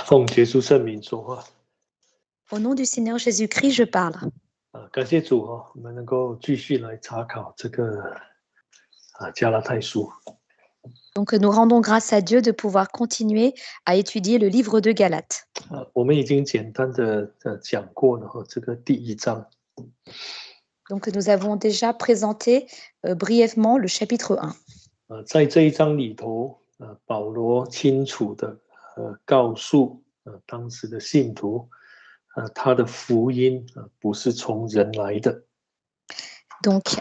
奉耶稣圣名说话。Au nom du Seigneur Jésus-Christ, je parle. 感谢主我们能够继续来查考这个加拉太书。Donc nous rendons grâce à Dieu de pouvoir continuer à étudier le livre de Galates. 我们已经简单的讲过了这个第一章。Donc nous avons déjà présenté brièvement le chapitre 1. 在这一章里头，保罗清楚的告诉当时的信徒，他的福音不是从人来的。Donc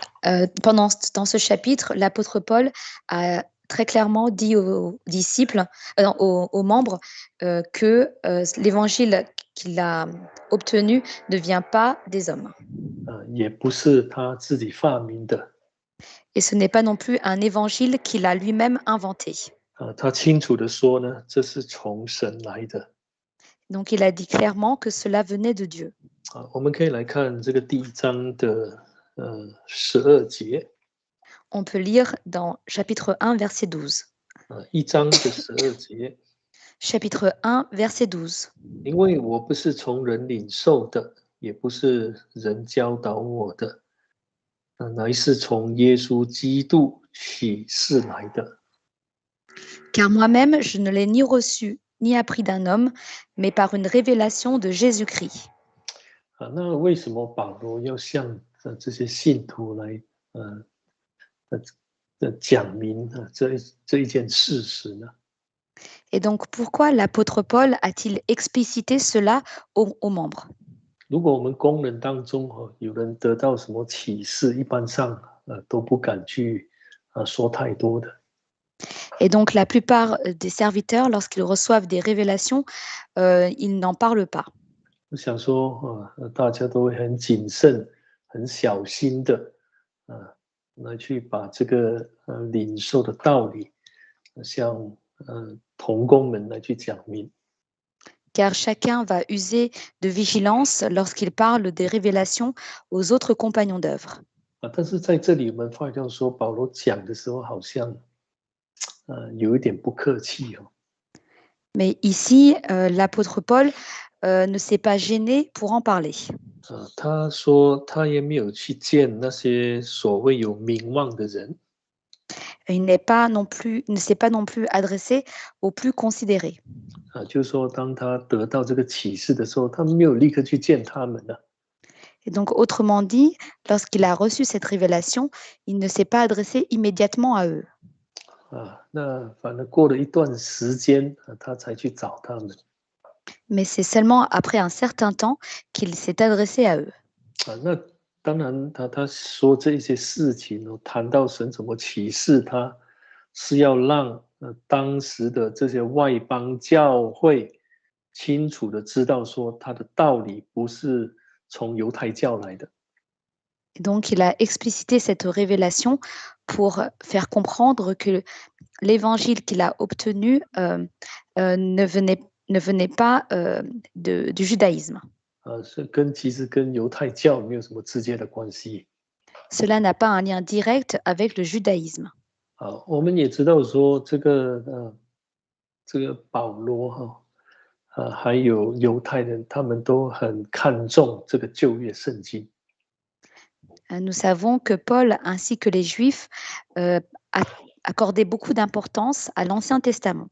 dans ce chapitre, l'apôtre Paul a très clairement dit aux disciples, aux membres, que l'évangile qu'il a obtenu ne vient pas des hommes. 也不是他自己发明的。Et ce n'est pas non plus un évangile qu'il a lui-même inventé. 他清楚的说呢，这是从神来的。Donc il a dit clairement que cela venait de Dieu. 我们可以来看这个第一章的12节。On peut lire dans chapitre 1, verset 12. 1章的12节。Chapitre 1, verset 12. 因为我不是从人领受的，也不是人教导我的，乃是从耶稣基督启示来的。Car moi-même, je ne l'ai ni reçu, ni appris d'un homme, mais par une révélation de Jésus-Christ. 那为什么保罗要向这些信徒来讲明这一件事实呢？ Et donc, pourquoi l'apôtre Paul a-t-il explicité cela aux membres? 如果我们工人当中有人得到什么启示，一般上都不敢去说太多的。Et donc, la plupart des serviteurs, lorsqu'ils reçoivent des révélations, ils n'en parlent pas. 我想说大家都会很谨慎、很小心的来去把这个领受的道理向同工们来去讲明。Car chacun va user de vigilance lorsqu'il parle des révélations aux autres compagnons d'œuvre. 但是在这里我们发现说，保罗讲的时候好像有一点不客气哦。Mais ici, l'apôtre Paul ne s'est pas gêné pour en parler. 他说他也没有去见那些所谓有名望的人。Il ne s'est pas non plus adressé aux plus considérés. 就是说当他得到这个启示的时候，他没有立刻去见他们了。Et donc, autrement dit, lorsqu'il a reçu cette révélation, il ne s'est pas adressé immédiatement à eux. 那反正过了一段时间他才去找他们。Mais c'est seulement après un certain temps qu'il s'est adressé à eux. 那当然他说这些事情谈到神怎么启示他，是要让当时的这些外邦教会清楚的知道说他的道理不是从犹太教来的。Et donc, il a explicité cette révélation pour faire comprendre que l'évangile qu'il a obtenu ne venait pas du judaïsme. 其实跟犹太教没有什么直接的关系。Cela n'a pas un lien direct avec le judaïsme. 我们也知道说这个保罗还有犹太人，他们都很看重这个旧约圣经。Nous savons que Paul ainsi que les Juifs accordaient beaucoup d'importance à l'Ancien Testament.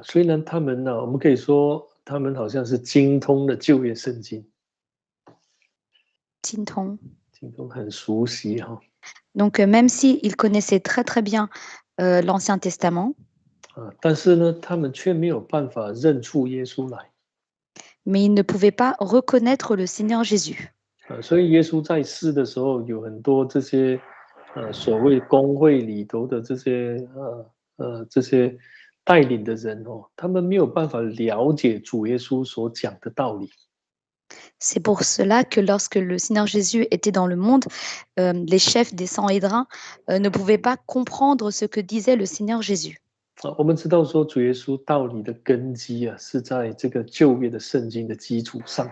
虽然他们我们可以说他们好像是精通的旧约圣经。精通很熟悉Donc même s'ils connaissaient très très bien l'Ancien Testament, 但是呢，他们却没有办法认出耶稣来。mais ils ne pouvaient pas reconnaître le Seigneur Jésus. 所以耶稣在世的时候，有很多这些所谓公会里头的这些带领的人他们没有办法了解主耶稣所讲的道理。C'est pour cela que lorsque le Seigneur Jésus était dans le monde, les chefs des Sanhédrins ne pouvaient pas comprendre ce que disait le Seigneur Jésus. 我们知道说主耶稣道理的根基是在这个旧约的圣经的基础上。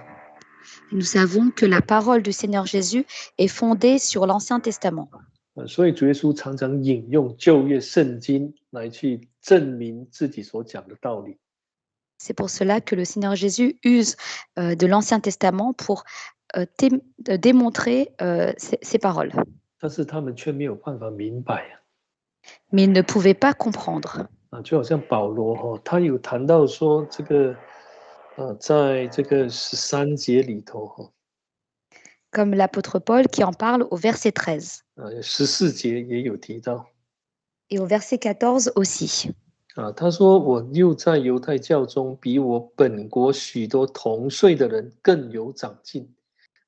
Nous savons que la parole du Seigneur Jésus est fondée sur l'Ancien Testament. 所以主耶稣常常引用旧约圣经来去证明自己所讲的道理。C'est pour cela que le Seigneur Jésus use de l'Ancien Testament pour démontrer ses paroles. 但是他们却没有办法明白 Mais ils ne pouvaient pas comprendre. 就好像保罗他有谈到说这个在这个13节里头Comme l'apôtre Paul qui en parle au verset 13. 14节也有提到 Et au verset 14 aussi. 他说我又在犹太教中比我本国许多同岁的人更有长进，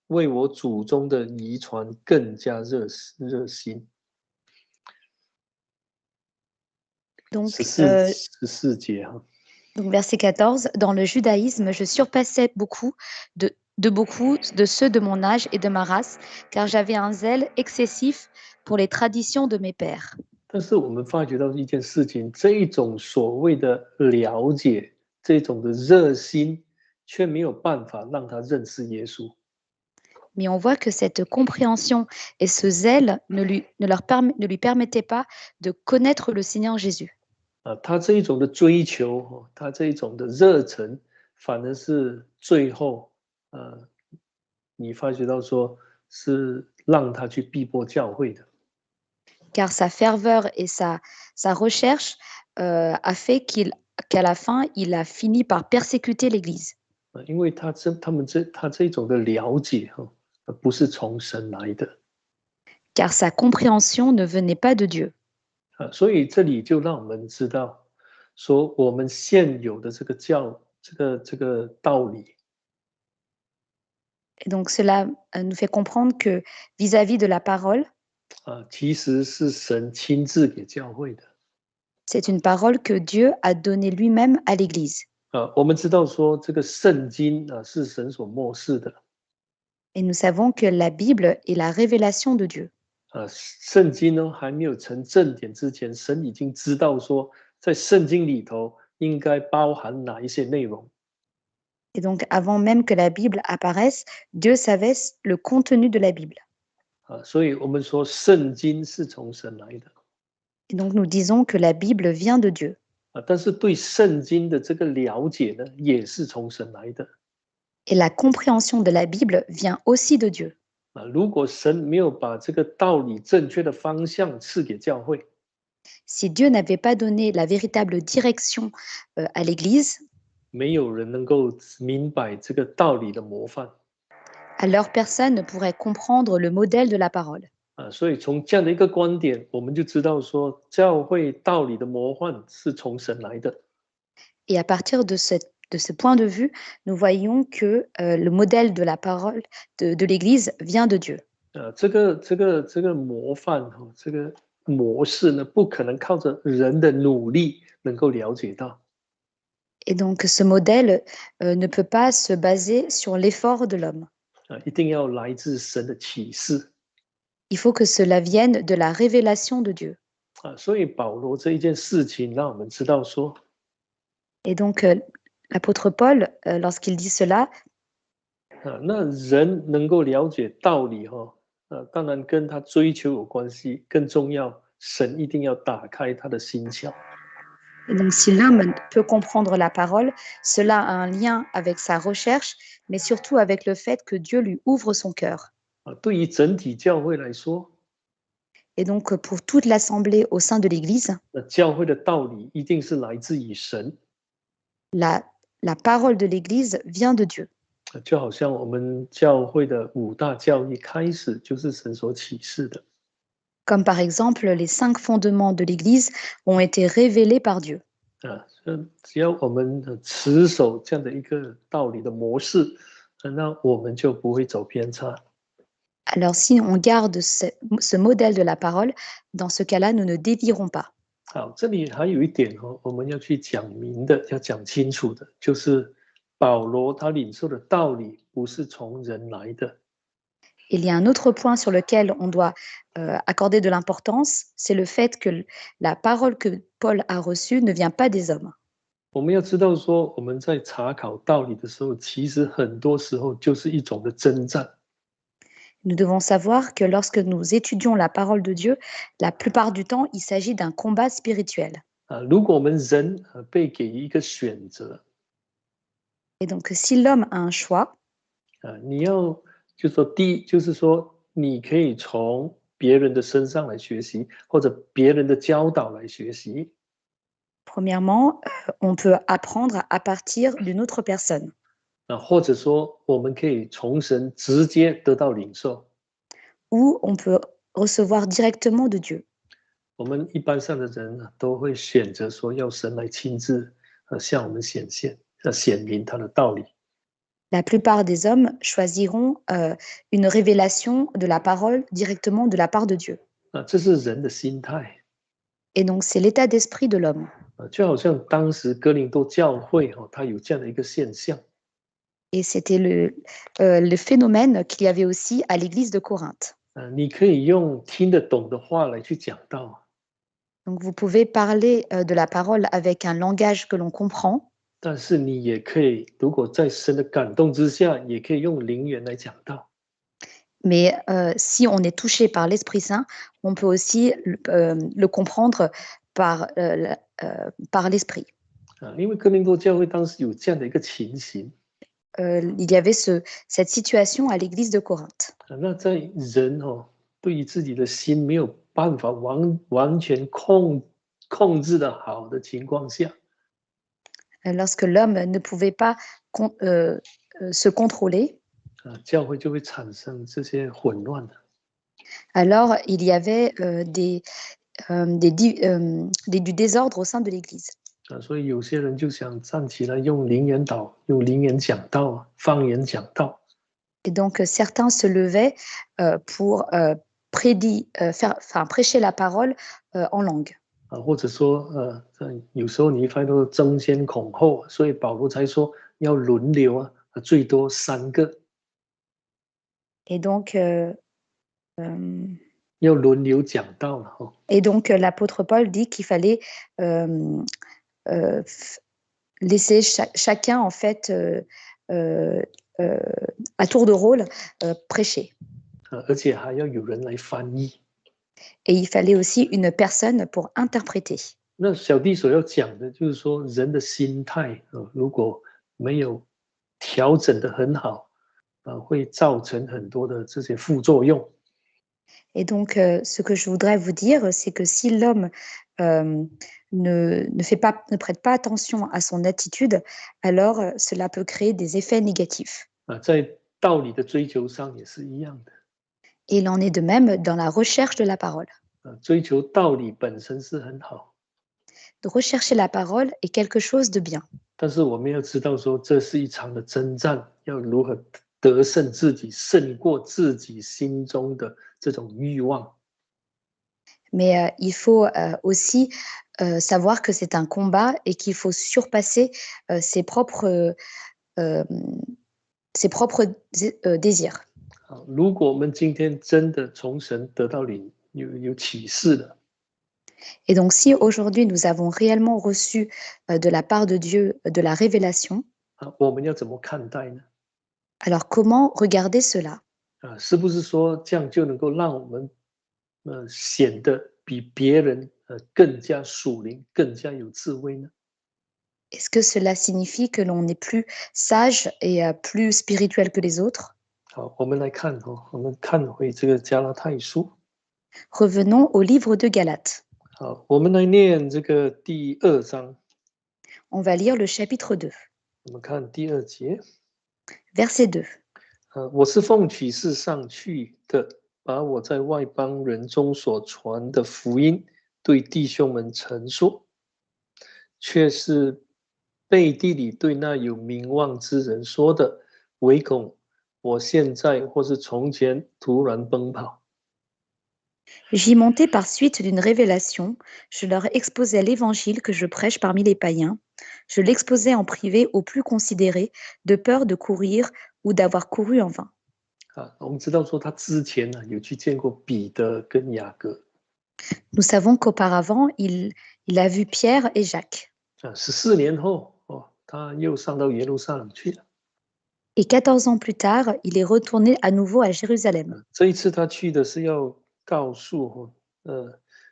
为我祖宗的遗传更加热心。 Donc, 14节 donc verset 14, dans le judaïsme, je surpassais beaucoup de ceux de mon âge et de ma race, car j'avais un zèle excessif pour les traditions de mes pères. 但是我们发觉到一件事情，这一种所谓的了解，这种的热心，却没有办法让他认识耶稣。 Mais on voit que cette compréhension et ce zèle ne lui permettaient pas de connaître le Seigneur Jésus. 他这一种的追求，他这一种的热忱，反而是最后，你发觉到说是让他去逼迫教会的。 Car sa ferveur et sa recherche a fait qu'à la fin, il a fini par persécuter l'Église. 因为他这种的了解不是从神来的。 Car sa compréhension ne venait pas de Dieu. 所以这里就让我们知道，说我们现有的这个道理。 Et donc cela nous fait comprendre que vis-à-vis de la parole, 其实是神亲自给教会的。 c'est une parole que Dieu a donnée lui-même à l'Église. 我们知道说这个圣经是神所默示的。 Et nous savons que la Bible est la révélation de Dieu. 圣经呢还没有成正典之前，神已经知道说在圣经里头应该包含哪一些内容。 Et donc avant même que la Bible apparaisse, Dieu savait le contenu de la Bible. 所以我们说圣经是从神来的。 Et donc nous disons que la Bible vient de Dieu. 但是对圣经的这个了解呢，也是从神来的。 Et la compréhension de la Bible vient aussi de Dieu. 如果神没有把这个道理正确的方向赐给教会， Si Dieu n'avait pas donné la véritable direction à l'Église, 没有人能够明白这个道理的模范。 alors personne ne pourrait comprendre le modèle de la parole. 所以从这样的一个观点，我们就知道说，教会道理的模范是从神来的。 Et à partir de ce point de vue, nous voyons que le modèle de la parole de l'Église vient de Dieu. 这个模范这个模式呢，不可能靠着人的努力能够了解到。 Et donc ce modèle ne peut pas se baser sur l'effort de l'homme. 一定要来自神的启示。 Il faut que cela vienne de la révélation de Dieu. 所以保罗这一件事情让我们知道说， Et donc l'apôtre Paul, lorsqu'il dit cela, 那人能够了解道理当然跟他追求有关系，更重要，神一定要打开他的心窍。 et donc si l'homme peut comprendre la parole, cela a un lien avec sa recherche, mais surtout avec le fait que Dieu lui ouvre son cœur. 对于整体教会来说， Et donc pour toute l'assemblée au sein de l'Église, 教会的道理一定是来自于神。 la parole de l'Église vient de Dieu. 就好像我们教会的5大教义开始就是神所启示的。 Comme par exemple les 5 fondements de l'Église ont été révélés par Dieu. 只要我们持守这样的一个道理的模式，那我们就不会走偏差。 Alors si on garde ce modèle de la parole, dans ce cas-là, nous ne dévierons pas. 好，这里还有一点我们要去讲明的，要讲清楚的，就是保罗他领受的道理不是从人来的。 Il y a un autre point sur lequel on doit accorder de l'importance, c'est le fait que la parole que Paul a reçue ne vient pas des hommes. 我们要知道说，我们在查考道理的时候，其实很多时候就是一种的征战。Nous devons savoir que lorsque nous étudions la parole de Dieu, la plupart du temps, il s'agit d'un combat spirituel. 如果我们人被给一个选择， Et donc, si l'homme a un choix, 你要就说第一就是说，你可以从别人的身上来学习，或者别人的教导来学习。 premièrement, on peut apprendre à partir d'une autre personne. 或者说我们可以从神直接得到领受。 Ou on peut recevoir directement de Dieu. 我们一般上的人都会选择说要神来亲自向我们显现，显明他的道理。 La plupart des hommes choisiront une révélation de la parole directement de la part de Dieu. 这是人的心态。 Et donc, c'est l'état d'esprit de l'homme. 就好像当时哥林多教会它有这样的一个现象。 Et c'était le phénomène qu'il y avait aussi à l'église de Corinthe. 你可以用听得懂的话来去讲道。 Donc, vous pouvez parler de la parole avec un langage que l'on comprend. 但是你也可以，如果在神的感动之下，也可以用灵言来讲道。 Mais si on est touché par l'Esprit Saint, on peut aussi le comprendre par l'Esprit. 因为哥林多教会当时有这样的一个情形。 il y avait cette situation à l'église de Corinthe. 那在人对于自己的心没有办法完全控制的好的情况下， Lorsque l'homme ne pouvait pas se contrôler, 教会就会产生这些混乱。 alors il y avait du désordre au sein de l'église. 所以有些人就想站起来用灵言用灵言讲道，方言讲道。 Et donc certains se levaient pour prêcher la parole en langue. 或者说有时候你发现都争先恐后，所以保罗才说要轮流最多3个。 Et donc 要轮流讲道了。 Et donc l'apôtre Paul dit qu'il fallait laisser chacun en fait à tour de rôle prêcher. 而且还要有人来翻译。 Et il fallait aussi une personne pour interpréter. 那小弟所要讲的就是说，人的心态如果没有调整得很好，会造成很多的这些副作用。 Et donc, ce que je voudrais vous dire, c'est que si l'homme ne prête pas attention à son attitude, alors cela peut créer des effets négatifs. 在道理的追求上也是一样的。 Et il en est de même dans la recherche de la parole. 追求道理本身是很好， De rechercher la parole est quelque chose de bien. 但是我们要知道说，这是一场的征战，要如何得胜自己，胜过自己心中的这种欲望。 Mais il faut aussi savoir que c'est un combat et qu'il faut surpasser ses propres désirs. 如果我们今天真的从神得到有启示了， Et donc, si aujourd'hui nous avons réellement reçu de la part de Dieu de la révélation, 我们要怎么看待呢？ alors comment regarder cela? 是不是说这样就能够让我们显得比别人更加属灵、更加有智慧呢？ Est-ce que cela signifie que l'on est plus sage et plus spirituel que les autres? 好，我们来看我们看回这个加拉太书。 Revenons au livre de Galates. 好，我们来念这个第2章。 On va lire le chapitre 2, 我们看第2节。 verset 2. 我是奉启示上去的，把我在外邦人中所传的福音对弟兄们陈述，却是背地里对那有名望之人说的，唯恐我现在或是从前突然奔跑。 J'y montais par suite d'une révélation. Je leur exposais l'évangile que je prêche parmi les païens. Je l'exposais en privé aux plus considérés, de peur de courir ou d'avoir couru en vain. 我们知道说他之前有去见过彼得跟雅各。 Nous savons qu'auparavant, il a vu Pierre et Jacques. 14年后他又上到耶路撒冷去了。Et 14 ans plus tard, il est retourné à nouveau à Jérusalem. 这一次他去的是要告诉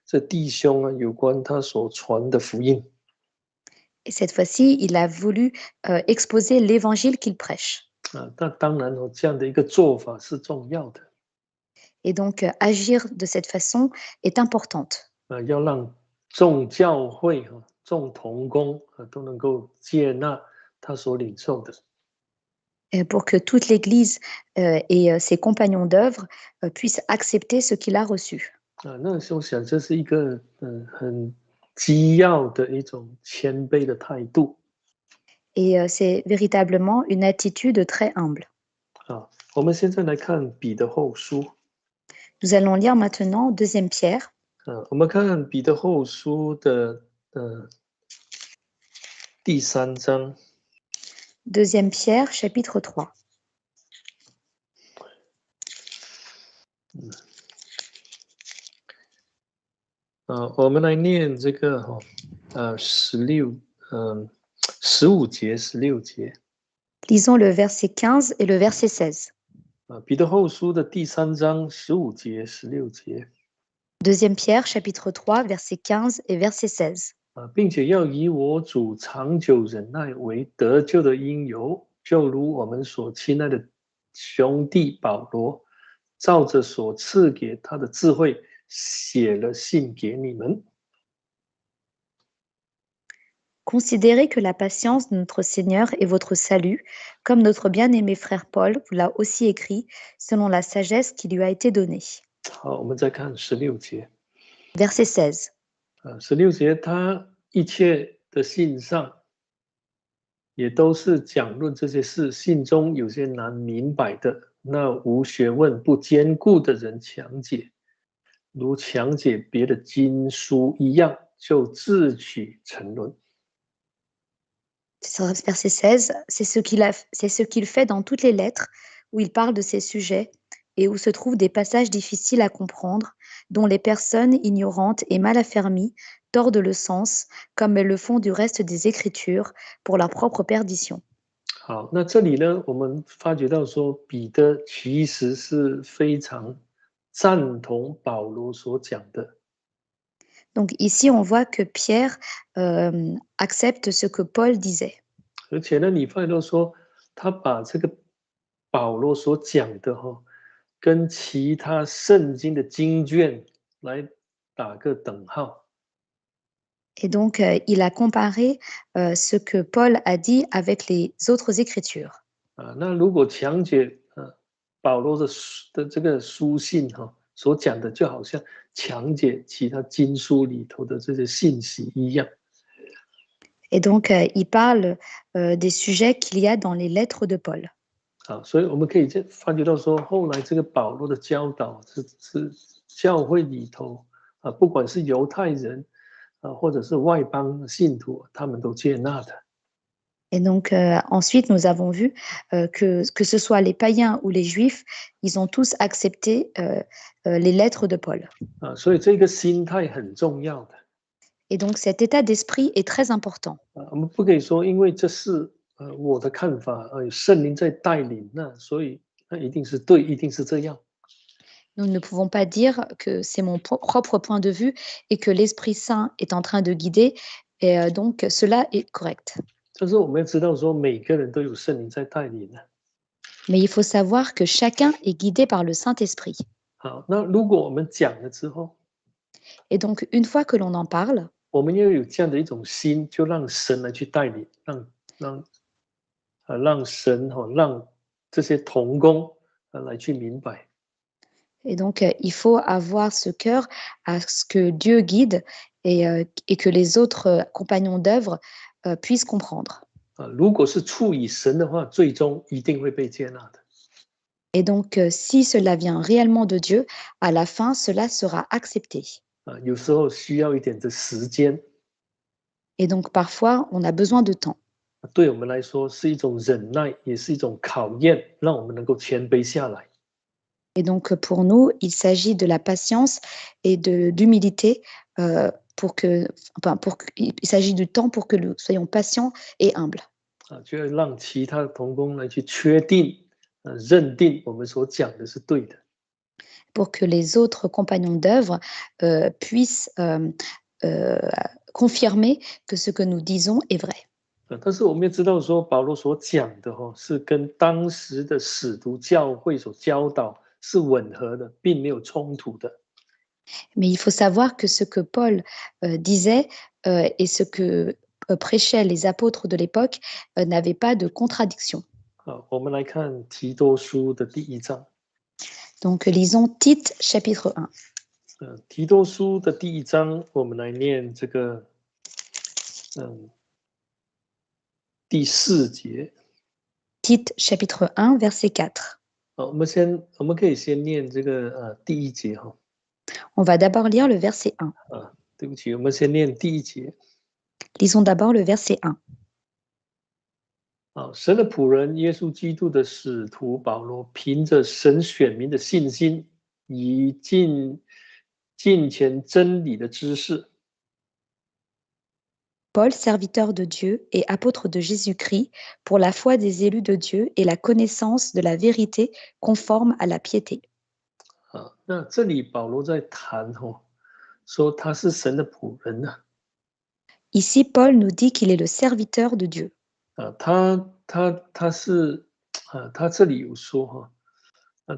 这弟兄啊有关他所传的福音。Et cette fois-ci, il a voulu exposer l'évangile qu'il prêche. 那当然这样的一个做法是重要的。Et donc, agir de cette façon est importante. 要让众教会众同工都能够接纳他所领受的。Pour que toute l'Église et ses compagnons d'œuvre puissent accepter ce qu'il a reçu. 那时候想这是一个很基要的一种谦卑的态度。Et c'est véritablement une attitude très humble. 我们现在来看彼得后书。Nous allons lire maintenant 2 Pierre. 我们看彼得后书的第3章。2 Pierre, chapitre 3. 我们来念这个15节、16节。Lisons le verset 15 et le verset 16. 彼得后书的第3章15节、16节。2 Pierre, chapitre 3, verset 15 et verset 16. 并且要以我主长久忍耐为得救的因由，就如我们所亲爱的兄弟保罗，照着所赐给他的智慧，写了信给你们。Considérez que la patience de notre Seigneur est votre salut, comme notre bien-aimé frère Paul vous l'a aussi écrit, selon la sagesse qui lui a été donnée. 好，我们再看16节。Verset 16. 16节，他一切的信上也都是讲论这些事，信中有些难明白的，那无学问、不坚固的人强解，如强解别的经书一样，就自取沉沦。Verset 16, c'est ce qu'il fait dans toutes les lettres où il parle de ces sujets et où se trouvent des passages difficiles à comprendre, dont les personnes ignorantes et mal affermies tordent le sens, comme elles le font du reste des Écritures, pour leur propre perdition. 好，那这里呢，我们发觉到说，彼得其实是非常赞同保罗所讲的。Donc ici, on voit que Pierre accepte ce que Paul disait. 而且呢，你发觉到说，他把这个保罗所讲的跟其他圣经的经卷来打个等号。Et donc, il a comparé ce que Paul a dit avec les autres Écritures. 那如果强解保罗的这个书信所讲的，就好像强解其他经书里头的这些信息一样。Et donc, il parle des sujets qu'il y a dans les lettres de Paul. 所以我们可以发觉到说，后来这个保罗的教导是教会里头不管是犹太人或者是外邦信徒，他们都接纳的。Et donc, ensuite, nous avons vu que ce soit les païens ou les juifs, ils ont tous accepté les lettres de Paul. 所以这个心态很重要的。Et donc, cet état d'esprit est très important. 我们不可以说，因为这是我的看法，圣灵在带领，那所以那一定是对，一定是这样。Nous ne pouvons pas dire que c'est mon propre point de vue et que l'Esprit Saint est en train de guider, et donc cela est correct. 但是我们要知道说，每个人都有圣灵在带领的。Mais il faut savoir que chacun est guidé par le Saint-Esprit. 好，那如果我们讲了之后， Et donc, une fois que l'on en parle, 我们要有这样的一种心，就让神来去带领，让神让这些同工来去明白。 et donc il faut avoir ce cœur à ce que Dieu guide et que les autres compagnons d'œuvre puissent comprendre. 如果是出于神的话，最终一定会被接纳的。 Et donc, si cela vient réellement de Dieu, à la fin, cela sera accepté. 有时候需要一点的时间。 Et donc, parfois, on a besoin de temps. 对我们来说是一种忍耐，也是一種考驗，讓我們能夠謙卑下來。 Et donc, pour nous, il s'agit de la patience et d'humilité il s'agit du temps pour que nous soyons patients et humbles. 就要让其他的同工来去确定、认定我们所讲的是对的。pour que les autres compagnons d'œuvre puissent confirmer que ce que nous disons est vrai. 但是我们也知道说，保罗所讲的是跟当时的使徒教会所教导是吻合的，并没有冲突的。Mais il faut savoir que ce que Paul disait et ce que prêchaient les apôtres de l'époque n'avait pas de contradiction. 我们来看提多书的第1章。Donc lisons Tite chapitre 1. 提多书的第1章，我们来念这个第4节。Tite chapitre 1 verset 4. 我们可以先念这个第1节哈。On va d'abord lire le verset 1. 对不起，我们先念第1节。Lisons d'abord le verset 1. 神的仆人耶稣基督的使徒保罗，凭着神选民的信心，以近前真理的知识。Paul, serviteur de Dieu et apôtre de Jésus-Christ, pour la foi des élus de Dieu et la connaissance de la vérité conforme à la piété. 那这里保罗在谈说他是神的仆人呢。Ici, Paul nous dit qu'il est le serviteur de Dieu. 他这里有说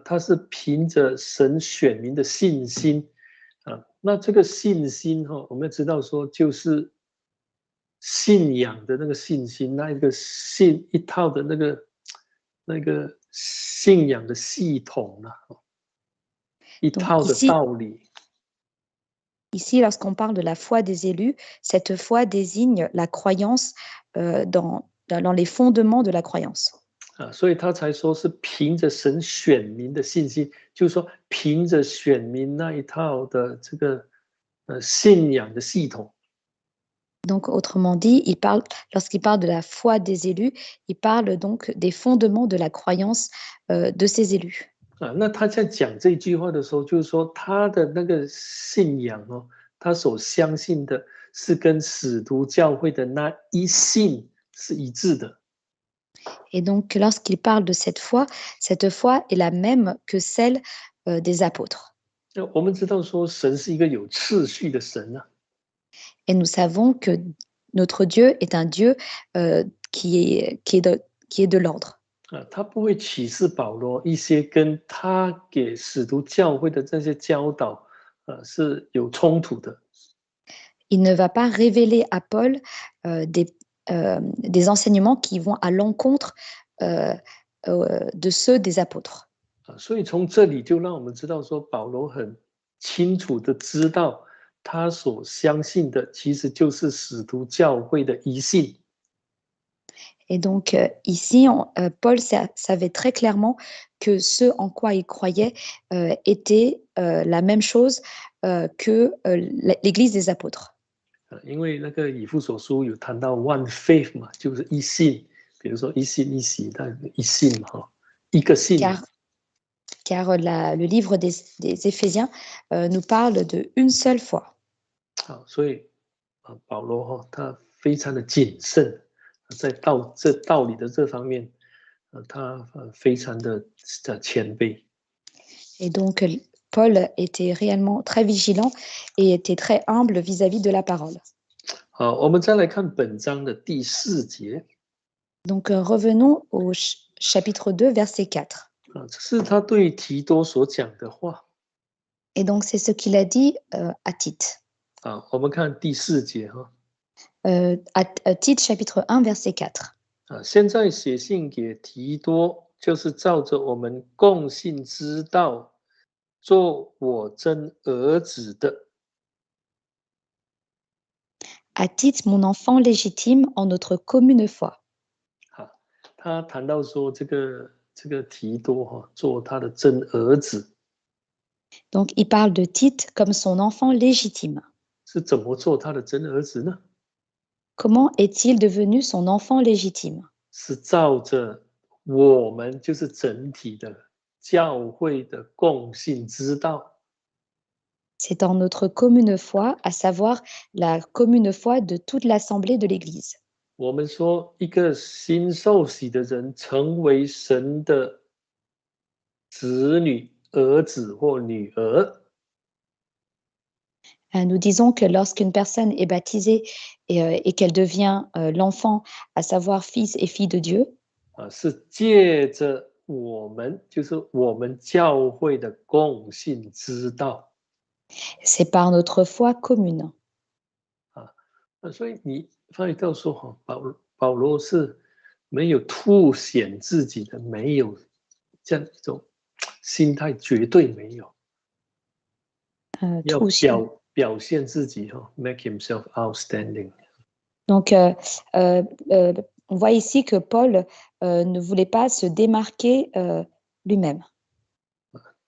他是凭着神选民的信心那这个信心我们知道说就是信仰的那个信心，那一个一套的那个信仰的系统一套的道理。Ici, lorsqu'on parle de la foi des élus, cette foi désigne la croyance dans les fondements de la croyance. 所以他才说是凭着神选民的信心，就是说凭着选民那一套的这个信仰的系统。Donc, autrement dit, lorsqu'il parle de la foi des élus, il parle donc des fondements de la croyance de ces élus. 那他在讲这句话的时候，就是说他的那个信仰他所相信的是跟使徒教会的那一信是一致的。Et donc, lorsqu'il parle de cette foi est la même que celle des apôtres. 我们知道说神是一个有次序的神Et nous savons que notre Dieu est un Dieu qui est de l'ordre. 他不会启示保罗一些跟他给使徒教会的这些教导是有冲突的。Il ne va pas révéler à Paul des enseignements qui vont à l'encontre de ceux des apôtres. 所以从这里就让我们知道说，保罗很清楚的知道他所相信的其实就是使徒教会的一信。Et donc ici, Paul savait très clairement que ce en quoi il croyait était la même chose que l'Église des apôtres. 因为那个以弗所书有谈到 one faith 嘛，就是一信，比如说一信一洗，但一信嘛，一个信。Car le livre des Éphésiens nous parle de une seule foi. 所以保罗他非常的谨慎，在道理的这方面，他非常的谦卑。Et donc Paul était réellement très vigilant et était très humble vis-à-vis de la parole. 好，我们再来看本章的第4节。Donc revenons au chapitre 2, verset 4. 这是他对提多所讲的话。Et donc c'est ce qu'il a dit à Tite. 我们看第4节Tite chapitre 1, verset 4. 现在写信给提多，就是照着我们共信之道，做我真儿子的。À Tite, mon enfant légitime en notre commune foi. 他谈到说这个提多做他的真儿子。Donc il parle de Tite comme son enfant légitime. 是怎么做他的真儿子呢？ Comment est-il devenu son enfant légitime? 是照着我们就是整体的教会的共信之道。C'est dans notre commune foi, à savoir la commune foi de toute l'assemblée de l'Église. 我们说一个新受洗的人成为神的子女、儿子或女儿， Nous disons que lorsqu'une personne est baptisée et qu'elle devient l'enfant, à savoir fils et fille de Dieu, 是借着我们，就是我们教会的共信之道 c'est par notre foi commune. 所以你发觉到说哈，保罗是没有凸显自己的，没有这样一种心态，绝对没有。要凸显。表现自己哈 ，make himself outstanding。Donc, on voit ici que Paul ne voulait pas se démarquer lui-même.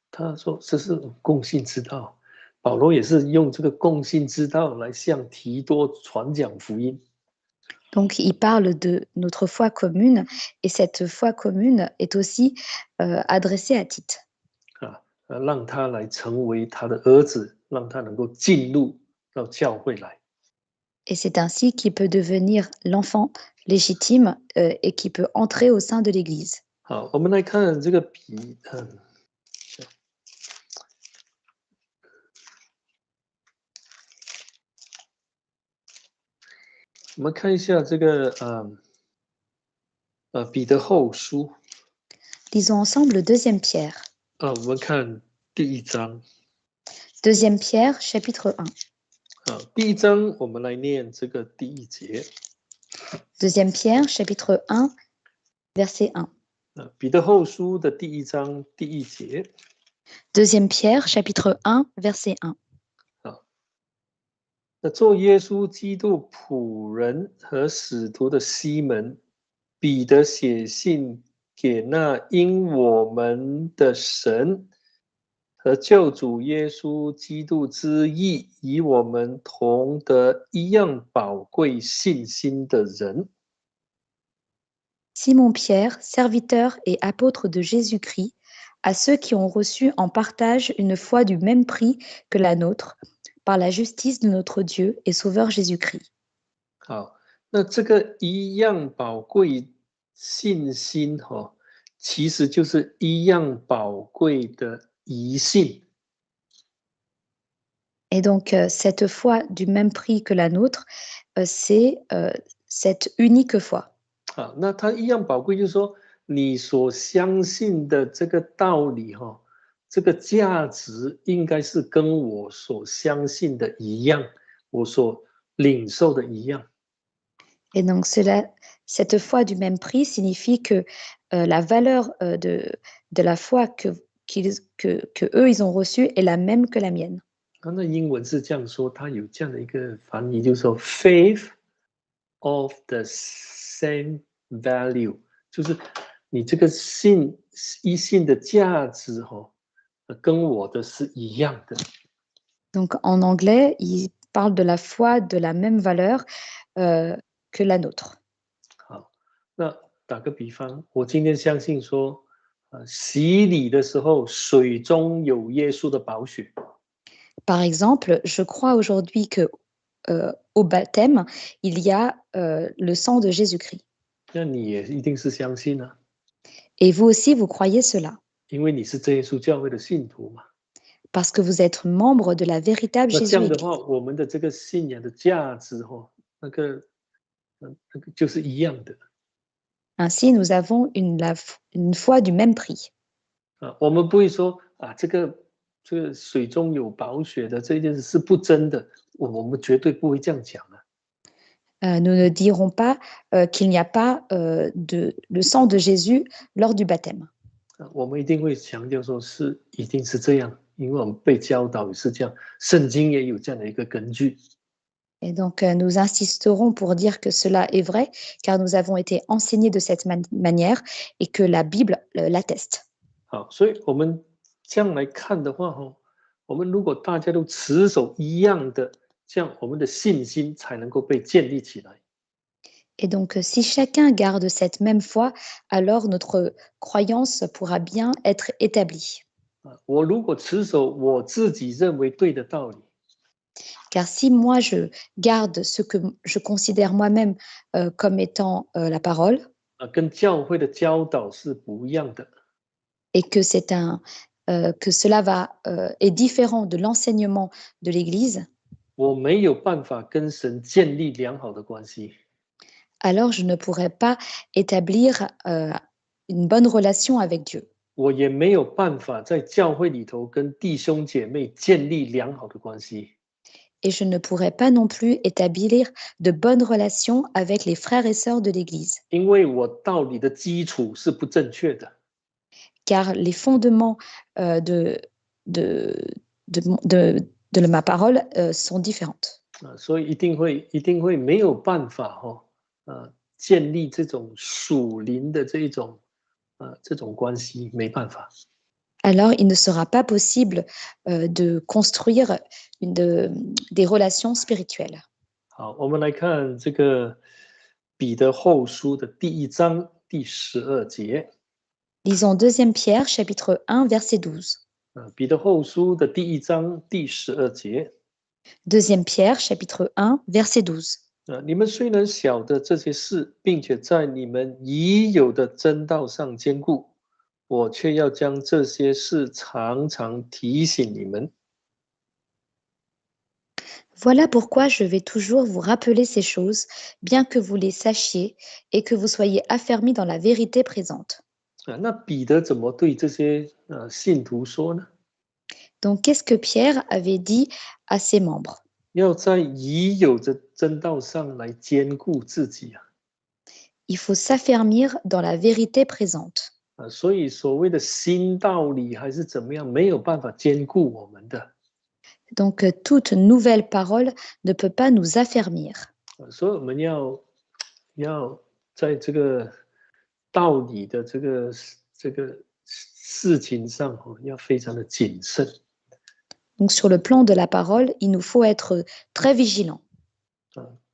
他说这是共信之道，保罗也是用这个共信之道来向提多传讲福音。Donc, il parle de notre foi commune et cette foi commune est aussi adressée à Tite. 让他来成为他的儿子，让他能够进入到教会来。Et c'est ainsi qu'il peut devenir l'enfant légitime et qui peut entrer au sein de l'Église. 好，我们来看这个我们看一下这个彼得后书。Lisons ensemble le deuxième Pierre. 我们看第一章。Deuxième Pierre, chapitre 1. 第一章我们来念这个第一节。Deuxième Pierre, chapitre 1, verset 1. 彼得后书的第一章第一节。Deuxième Pierre, chapitre 1, verset 1. 那做耶稣基督仆人和使徒的西门，彼得写信给那因我们的神和救主耶稣基督之义与我们同得一样宝贵信心的人。Simon Pierre, serviteur et apôtre de Jésus-Christ, à ceux qui ont reçu en partage une foi du même prix que la nôtre, par la justice de notre Dieu et Sauveur Jésus-Christ. 好，那这个一样宝贵信心其实就是一样宝贵的疑信。Et donc, cette foi du même prix que la nôtre, c'est cette unique foi. 那它一样宝贵，就是说你所相信的这个道理这个价值应该是跟我所相信的一样，我所领受的一样。Et donc, cette foi du même prix signifie que la valeur de la foi que eux, ils ont reçue est la même que la mienne. 那英文是这样说，它有这样的一个翻译，就是说 faith of the same value， 就是你这个信的价值跟我的是一样的。Donc, en anglais, il parle de la foi de la même valeur que la nôtre. 好，那打个比方，我今天相信说，洗礼的时候水中有耶稣的宝血。Par exemple, je crois aujourd'hui que au baptême, il y a le sang de Jésus-Christ. 那你也一定是相信啊， Et vous aussi, vous croyez cela, 因为你是真耶稣教会的信徒嘛。 parce que vous êtes membre de la véritable 那这样的 Jésus-Église. 话，我们的这个信仰的价值那个就是一样的。 Ainsi, nous avons une foi du même prix. 我们不会说这个水中有宝血的这件事是不真的，我们绝对不会这样讲啊。 Nous ne dirons pas qu'il n'y a pas le sang de Jésus lors du baptême. 我们一定会强调说是一定是这样，因为我们被教导也是这样，圣经也有这样的一个根据。 Et donc, nous insisterons pour dire que cela est vrai, car nous avons été enseignés de cette manière et que la Bible l'atteste. 好，所以我们这样来看的话我们如果大家都持守一样的，这样我们的信心才能够被建立起来。 Et donc, si chacun garde cette même foi, alors notre croyance pourra bien être établie. 我如果持守我自己认为对的道理， Car si moi je garde ce que je considère moi-même comme étant la parole 跟教会的教导是不一样的。et que que cela est différent de l'enseignement de l'Église, 我没有办法跟神建立良好的关系， alors je ne pourrai pas établir une bonne relation avec Dieu. 我也没有办法在教会里头跟弟兄姐妹建立良好的关系， Et je ne pourrai pas non plus établir de bonnes relations avec les frères et sœurs de l'Église, 因为我道理的基础是不正确的。 car les fondements de, de, de, de, de ma parole sont différentes. 所以一定会没有办法建立这种属灵的这种关系，没办法。 Alors il ne sera pas possible de construire des relations spirituelles. 好，我们来看这个彼得后书的第1章第12节。 Lisons 2 Pierre, chapitre 1, verset 12. 彼得后书的第1章第12节。 2 Pierre, chapitre 1, verset 12. 你们虽然晓得这些事，并且在你们已有的真道上坚固，我却要将这些事常常提醒你们。 Voilà pourquoi je vais toujours vous rappeler ces choses, bien que vous les sachiez et que vous soyez affermis dans la vérité présente. 那彼得怎么对这些信徒说呢？ Donc, qu'est-ce que Pierre avait dit à ses membres? 要在已有的真道上来坚固自己啊！ Il faut s'affermir dans la vérité présente. 所以所谓的新道理还是怎么样，没有办法兼顾我们的。 Donc, toute nouvelle parole ne peut pas nous affermir. 所以我们要在这个道理的这个事情上要非常的谨慎。 Donc, sur le plan de la parole, il nous faut être très vigilants.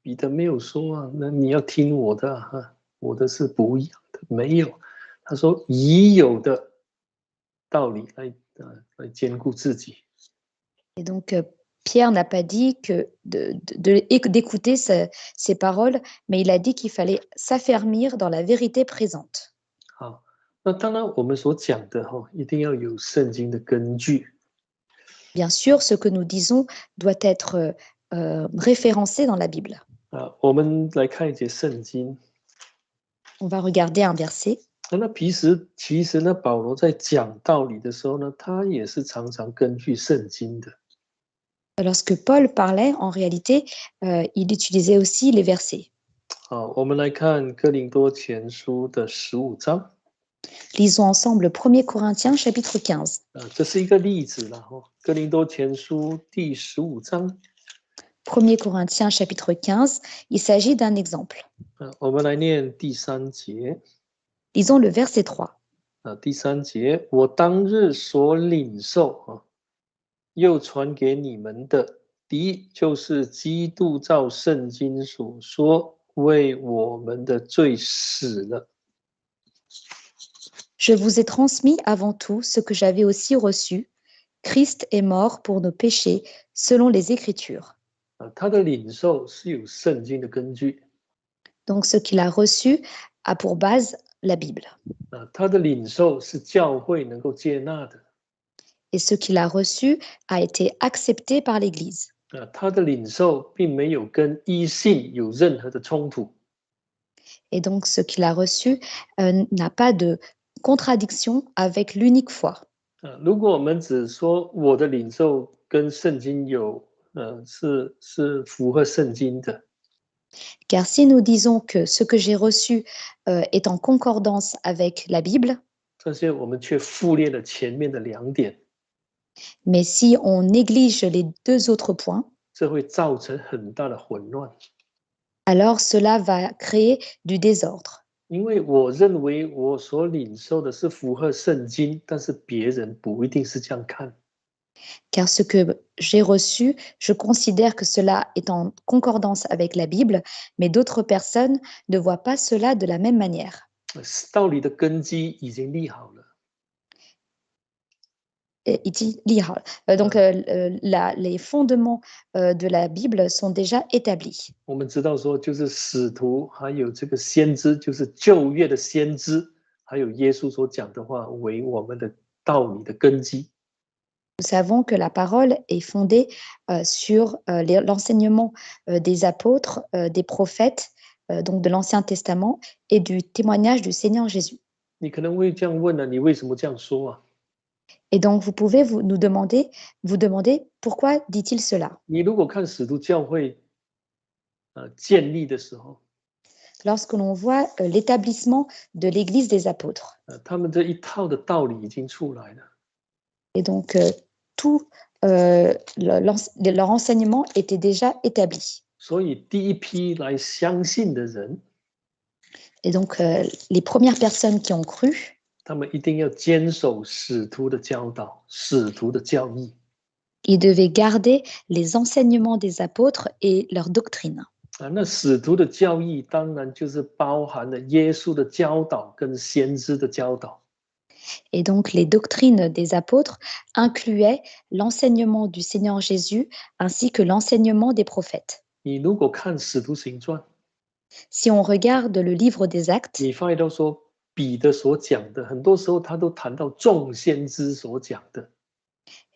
彼得没有说那你要听我的我的是不一样的，没有。他说已有的道理来兼顾自己。 Et donc, Pierre n'a pas dit d'écouter ces paroles, mais il a dit qu'il fallait s'affermir dans la vérité présente. 好，那当然我们所讲的一定要有圣经的根据。 Bien sûr, ce que nous disons doit être référencé dans la Bible. 我们来看一节圣经。 On va regarder un verset. 那其实呢，保罗在讲道理的时候呢，他也是常常根据圣经的。 Lorsque Paul parlait, en réalité, il utilisait aussi les versets. 好，我们来看哥林多前书的15章。 Lisons ensemble 1 Corinthiens chapitre 15. 这是一个例子啦，哥林多前书第15章。 1 Corinthiens chapitre 15, il s'agit d'un exemple. 我们来念第3节。 Lisons le verset 3. 第3节，我当日所领受又传给你们的，第一就是基督照圣经所说，为我们的罪死了。 Je vous ai transmis avant tout ce que j'avais aussi reçu. Christ est mort pour nos péchés, selon les Écritures. 他的领受是有圣经的根据。 Donc, ce qu'il a reçu a pour base la Bible. 他的领受是教会能够接纳的。 Et ce qu'il a reçu a été accepté par l'Église. 他的领受并没有跟异性有任何的冲突。 Et donc, ce qu'il a reçu n'a pas de contradiction avec l'unique foi. 如果我们只说我的领受跟圣经是符合圣经的， Car si nous disons que ce que j'ai reçu est en concordance avec la Bible, 这些我们却忽略了前面的2点， mais si on néglige les 2 autres points, 这会造成很大的混乱。 alors cela va créer du désordre. 因为我认为我所领受的是符合圣经，但是别人不一定是这样看。 Car ce que j'ai reçu, je considère que cela est en concordance avec la Bible, mais d'autres personnes ne voient pas cela de la même manière. 道理的根基已经立好了， Donc, les fondements de la Bible sont déjà établis. 我们知道说，就是使徒还有这个先知，就是旧约的先知，还有耶稣所讲的话，为我们的道理的根基。Nous savons que la parole est fondée sur l'enseignement des apôtres, des prophètes, donc de l'Ancien Testament, et du témoignage du Seigneur Jésus. 你可能会这样问呢、你为什么这样说啊？ Et donc, vous pouvez vous demander pourquoi dit-il cela? 你如果看使徒教会建立的时候， Lorsque l'on voit l'établissement de l'Église des apôtres. 他们这一套的道理已经出来了。 Et donc, tout leur enseignement était déjà établi. 所以第一批来相信的人， Et donc, les premières personnes qui ont cru, 他们一定要坚守使徒的教导、使徒的教义。 ils devaient garder les enseignements des apôtres et leur doctrine. 那使徒的教义当然就是包含了耶稣的教导跟先知的教导。 Et donc, les doctrines des apôtres incluaient l'enseignement du Seigneur Jésus ainsi que l'enseignement des prophètes. 你如果看使徒行传， Si on regarde le livre des Actes, 你发现到说彼得所讲的，很多时候他都谈到众先知所讲的。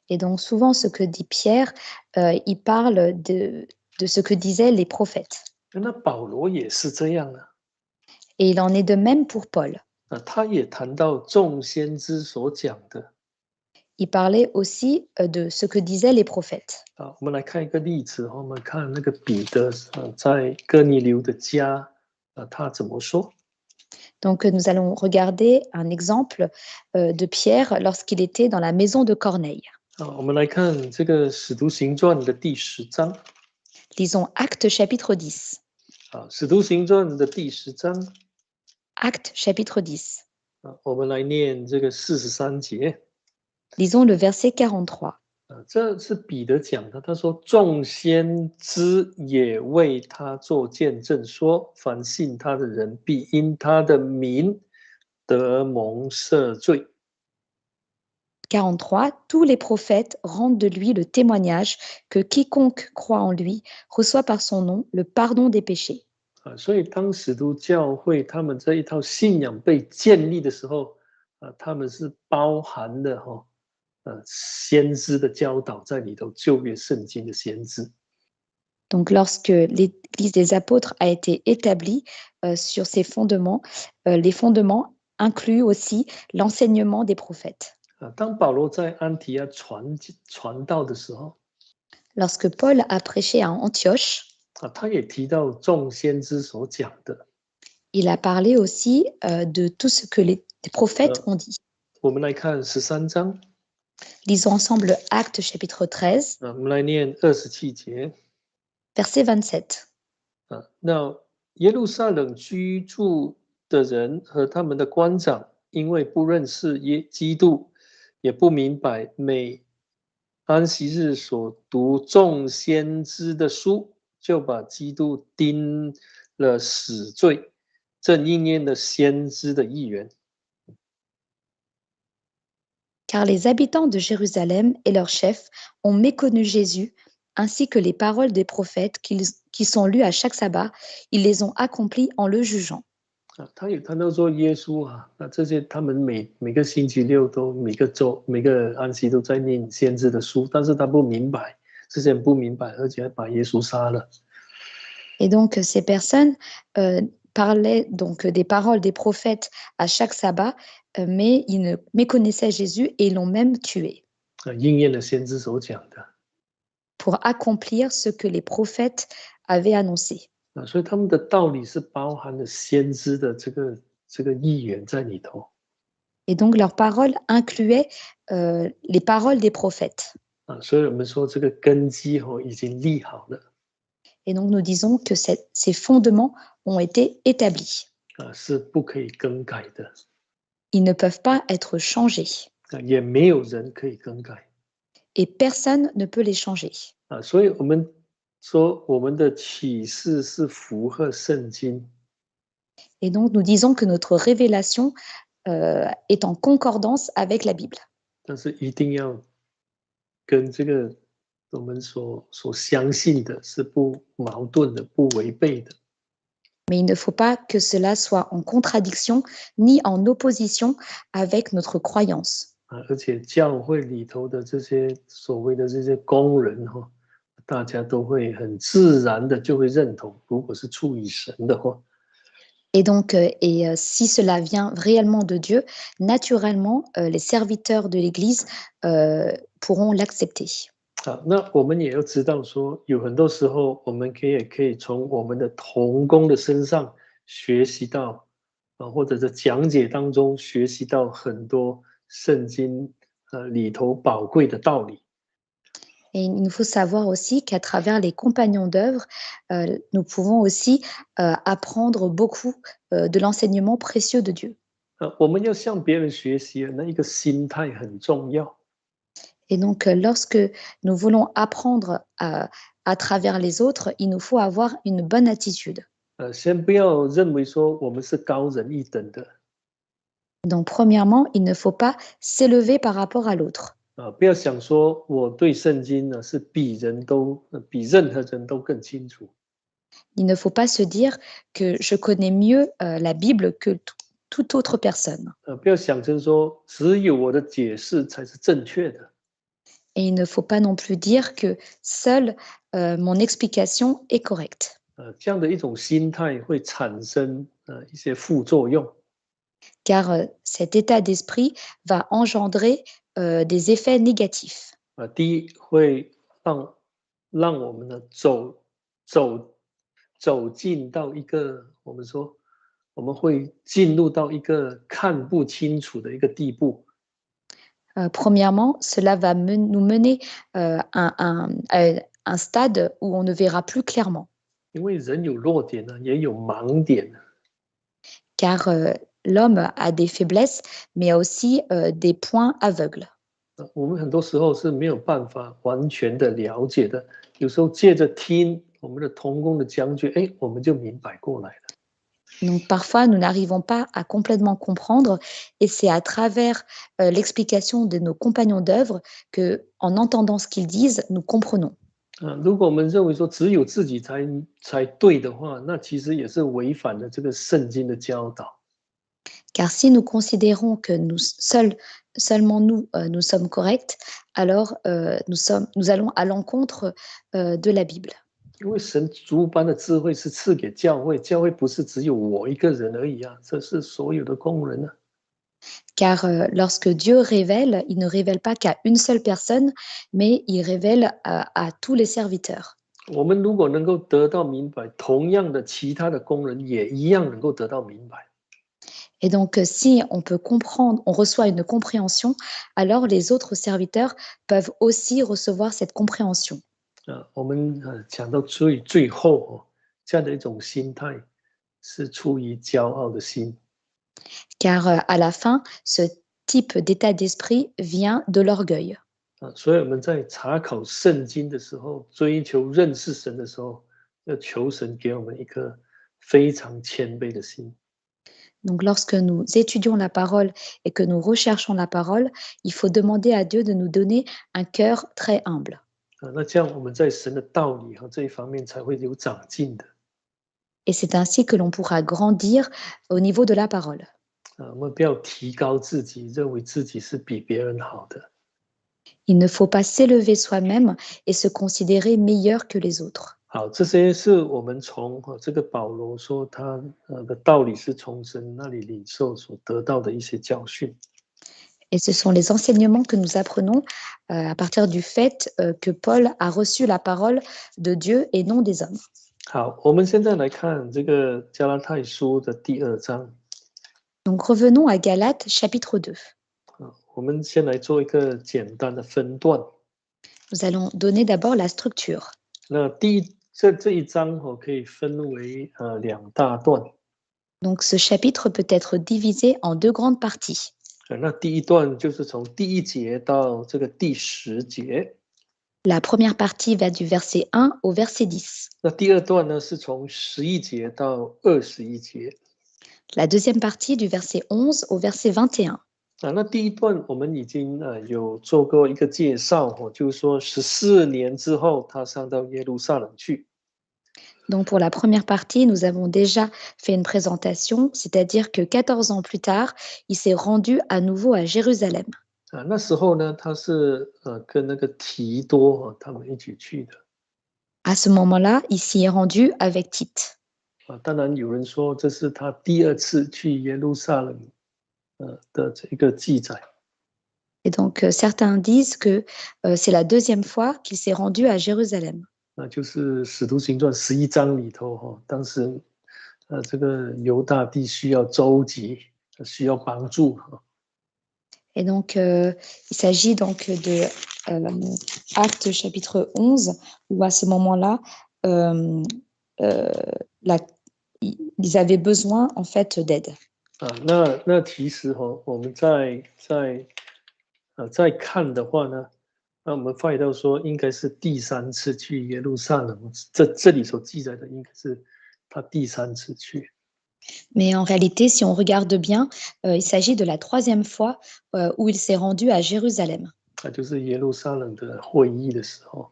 et donc souvent ce que dit Pierre, il parle de ce que disaient les prophètes. 那保罗也是这样啊， Et il en est de même pour Paul. 他也谈到众先知所讲的。 Il parlait aussi de ce que disaient les prophètes. 我们来看一个例子，我们看那个彼得在哥尼流的家，他怎么说？ Donc nous allons regarder un exemple de Pierre lorsqu'il était dans la maison de Corneille. 我们来看这个使徒行传的第10章。 Lisons Actes chapitre 10. 使徒行传的第10章。 Actes chapitre 10. 我们来念这个43节。 Lisons le verset 43. 这是彼得讲的，他说：“众先知也为他做见证，说凡信他的人，必因他的名得蒙赦罪。” 43. Tous les prophètes rendent de lui le témoignage que quiconque croit en lui reçoit par son nom le pardon des péchés. 所以当使徒教会他们这一套信仰被建立的时候，他们是包含了先知的教导在里头，旧约圣经的先知。 Donc, lorsque l'Église des apôtres a été établie sur ses fondements, les fondements incluent aussi l'enseignement des prophètes. 当保罗在安提阿传道的时候， Lorsque Paul a prêché à Antioche, 他也提到众先知所讲的。 il a parlé aussi de tout ce que les prophètes ont dit. 我们来看13章。 Lisons ensemble Actes chapitre 13, 我们来念27节。 verset 27. 那耶路撒冷居住的人和他们的官长，因为不认识基督，也不明白每安息日所读众先知的书，就把基督钉了死罪，正应验了先知的预言。 Car les habitants de Jérusalem et leurs chefs ont méconnu Jésus, ainsi que les paroles des prophètes qui sont lues à chaque sabbat, ils les ont accomplies en le jugeant. 他有谈到说耶稣这些他们每个星期六都每个安息都在念先知的书，但是他不明白，这些人不明白，而且还把耶稣杀了。 Et donc ces personnes parlaient donc des paroles des prophètes à chaque sabbat, mais ils ne méconnaissaient Jésus et ils l'ont même tué. 应验了先知所讲的。 Pour accomplir ce que les prophètes avaient annoncé. 所以他们的道理是包含了先知的这个预言在里头。 Et donc leurs paroles incluaient les paroles des prophètes. 所以我们说这个根基已经立好了。 Et donc nous disons que ces fondements ont été établis. 是不可以更改的。 Ils ne peuvent pas être changés. 也没有人可以更改。 Et personne ne peut les changer. 所以我们说我们的启示是符合圣经。 Et donc nous disons que notre révélation est en concordance avec la Bible. 但是一定要跟这个我们所相信的是不矛盾的、不违背的。Mais il ne faut pas que cela soit en contradiction ni en opposition avec notre croyance. 而且教会里头的这些所谓的这些工人哈，大家都会很自然的就会认同，如果是出于神的话。Et donc, si cela vient réellement de Dieu, naturellement, les serviteurs de l'Église pourront l'accepter. 那我们也要知道说，有很多时候我们可以从我们的同工的身上学习到，或者是讲解当中学习到很多圣经里头宝贵的道理。Et il nous faut savoir aussi qu'à travers les compagnons d'œuvre, nous pouvons aussi apprendre beaucoup de l'enseignement précieux de Dieu. 我们要向别人学习，那一个心态很重要。Et donc, lorsque nous voulons apprendre à travers les autres, il nous faut avoir une bonne attitude. 先不要认为说我们是高人一等的。Donc, premièrement, il ne faut pas s'élever par rapport à l'autre. 不要想说我对圣经呢是比任何人都更清楚。Il ne faut pas se dire que je connais mieux la Bible que toute autre personne. 不要想成说只有我的解释才是正确的。Et il ne faut pas non plus dire que seule mon explication est correcte. 这样的一种心态会产生一些副作用。Car cet état d'esprit va engendrer des effets négatifs. 第一会让我们呢走进到一个我们说我们会进入到一个看不清楚的一个地步。Premièrement, cela va nous mener à un stade où on ne verra plus clairement. 因为人有弱点呢，也有盲点。Car l'homme a des faiblesses, mais a aussi des points aveugles. 我们很多时候是没有办法完全的了解的，有时候借着听我们的同工的讲解，我们就明白过来了。Donc parfois, nous n'arrivons pas à complètement comprendre, et c'est à travers l'explication de nos compagnons d'œuvre que, en entendant ce qu'ils disent, nous comprenons. 如果我们认为说只有自己才对的话，那其实也是违反了这个圣经的教导。Car si nous considérons que seulement nous, nous sommes corrects, alors nous allons à l'encontre de la Bible. 因为神诸般的智慧是赐给教会，教会不是只有我一个人而已啊，这是所有的工人啊。Car lorsque Dieu révèle, il ne révèle pas qu'à une seule personne, mais il révèle à tous les serviteurs. 我们如果能够得到明白，同样的其他的工人也一样能够得到明白。Et donc, si on peut comprendre, on reçoit une compréhension, alors les autres serviteurs peuvent aussi recevoir cette compréhension. 我们讲到最后这样的一种心态是出于骄傲的心。Car à la fin, ce type d'état d'esprit vient de l'orgueil. 所以我们在查考圣经的时候，追求认识神的时候，要求神给我们一颗非常谦卑的心。Donc, lorsque nous étudions la parole et que nous recherchons la parole, il faut demander à Dieu de nous donner un cœur très humble. 那这样我们在神的道理这一方面才会有长进的。Et c'est ainsi que l'on pourra grandir au niveau de la parole. 我们不要提高自己，认为自己是比别人好的。Il ne faut pas s'élever soi-même et se considérer meilleur que les autres. 好，这些是我们从这个保罗说他的道理是从神那里领受所得到的一些教训。Et ce sont les enseignements que nous apprenons à partir du fait que Paul a reçu la parole de Dieu et non des hommes. 好，我们现在来看这个加拉太书的第2章。Donc revenons à Galates chapitre 2. 我们先来做一个简单的分段。Nous allons donner d'abord la structure. 那这一章可以分为2大段。Donc ce chapitre peut être divisé en 2 grandes parties. 那第一段就是从第1节到这个第10节。La première partie va du verset 1 au verset 10. 那第二段呢是从11节到21节。La deuxième partie du verset 11 au verset 21. 那第一段我们已经有做过一个介绍就是说14年之后，他上到耶路撒冷去。Donc pour la première partie, nous avons déjà fait une présentation, c'est-à-dire que 14 ans plus tard, il s'est rendu à nouveau à Jérusalem. 那时候呢，他是跟那个提多他们一起去的。À ce moment-là, il s'y est rendu avec Tite. 当然有人说这是他第二次去耶路撒冷的这个记载。Et donc certains disent que c'est la deuxième fois qu'il s'est rendu à Jérusalem. 那就是《使徒行传》11章里头当时这个犹大地需要周集，需要帮助。Et donc il s'agit donc de Actes chapitre 11, où à ce moment-là, ils avaient besoin en fait d'aide. 那其实我们再看的话呢，那我们发现到说应该是第3次去耶路撒冷，这里所记载的应该是他第3次去。Mais en réalité, si on regarde bien, il s'agit de la troisième fois où il s'est rendu à Jérusalem. 就是耶路撒冷的会议的时候。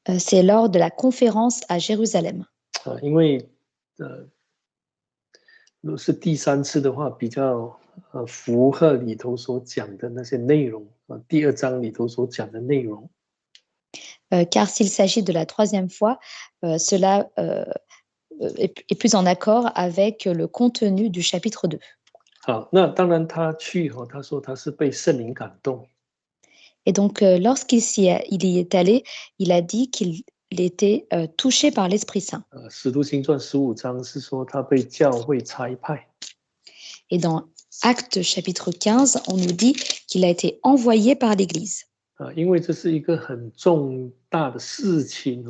C'est lors de la conférence à Jérusalem. 因为如果是第3次的话，比较符合里头所讲的那些内容第2章里头所讲的内容。Car s'il s'agit de la troisième fois, cela est plus en accord avec le contenu du chapitre 2. 好，那当然他去他说他是被圣灵感动。Et donc, lorsqu'il y est allé, il a dit qu'il était touché par l'Esprit Saint. 使徒行传15章是说他被教会差派。Et dans Actes chapitre 15, on nous dit qu'il a été envoyé par l'Église. 因为这是一个很重大的事情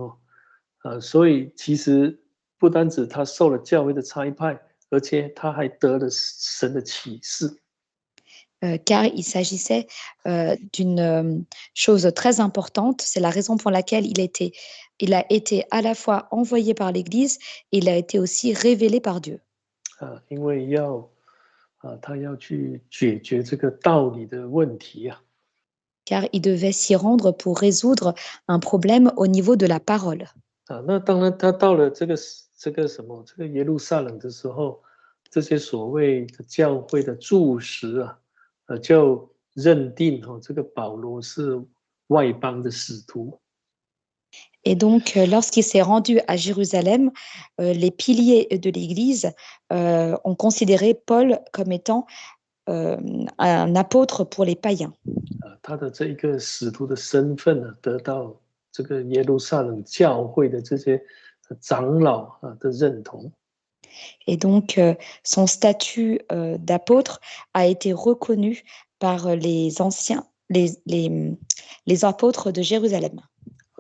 所以其实不单止他受了教会的差派，而且他还得了神的启示。Car il s'agissait d'une chose très importante. C'est la raison pour laquelle il a été à la fois envoyé par l'Église et il a été aussi révélé par Dieu. 因为他要去解决这个道理的问题Car il devait s'y rendre pour résoudre un problème au niveau de la parole. 那当然他到了这个耶路撒冷的时候，这些所谓的教会的柱石就认定这个保罗是外邦的使徒。Et donc, lorsqu'il s'est rendu à Jérusalem, les piliers de l'Église ont considéré Paul comme étant un apôtre pour les païens. 他的这一个使徒的身份得到这个耶路撒冷教会的这些长老的认同。Et donc, son statut d'apôtre a été reconnu par les anciens, les apôtres de Jérusalem.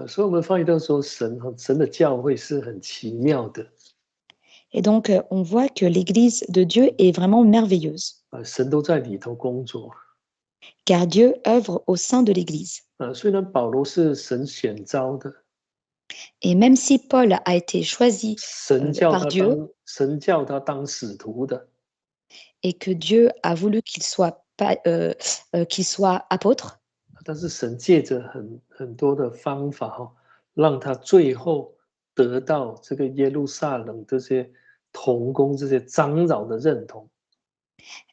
所以我们发现到说神的教会是很奇妙的。Et donc, on voit que l'Église de Dieu est vraiment merveilleuse. 神都在里头工作。Car Dieu œuvre au sein de l'Église. 虽然保罗是神选召的， Et même si Paul a été choisi 神叫 par 他 Dieu 神叫他当使徒的， et que Dieu a voulu qu'il soit apôtre, 但是神借着很多的方法让他最后得到这个耶路撒冷这些同工、这些长老的认同。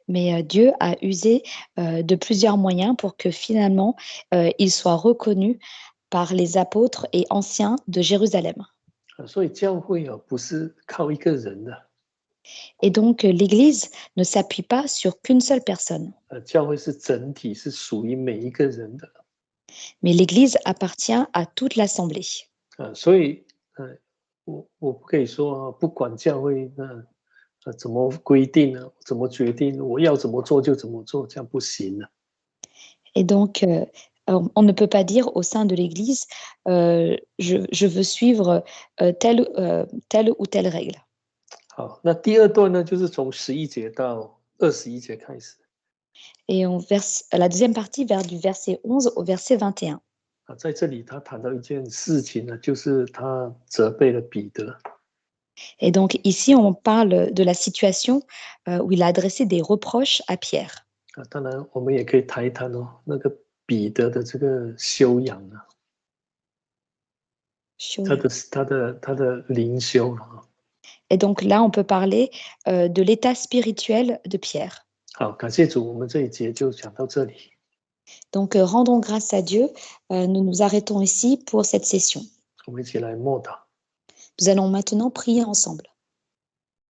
mais Dieu a usé de plusieurs moyens pour que finalement il soit reconnu par les apôtres et anciens de Jérusalem. 所以教会不是靠一个人的， Et donc l'Église ne s'appuie pas sur qu'une seule personne, 教会是整体，是属于每一个人的。 mais l'Église appartient à toute l'assemblée. 所以我不可以说不管教会怎么规定呢？怎么决定？我要怎么做就怎么做，这样不行的。 Et donc on ne peut pas dire au sein de l'Église je veux suivre telle ou telle règle. 好，那第二段呢，就是从11节到21节开始。 Et on verse la deuxième partie du verset 11 au verset 21. 在这里他谈到一件事情呢，就是他责备了彼得。 Et donc ici, on parle de la situation où il a adressé des reproches à Pierre. 当然我们也可以谈一谈那个彼得的这个修养啊，他的灵修啊。Et donc là, on peut parler de l'état spirituel de Pierre. 好，感谢主，我们这一节就讲到这里。Donc, rendons grâce à Dieu. Nous nous arrêtons ici pour cette session. 我们一起来默祷。Nous allons maintenant prier ensemble.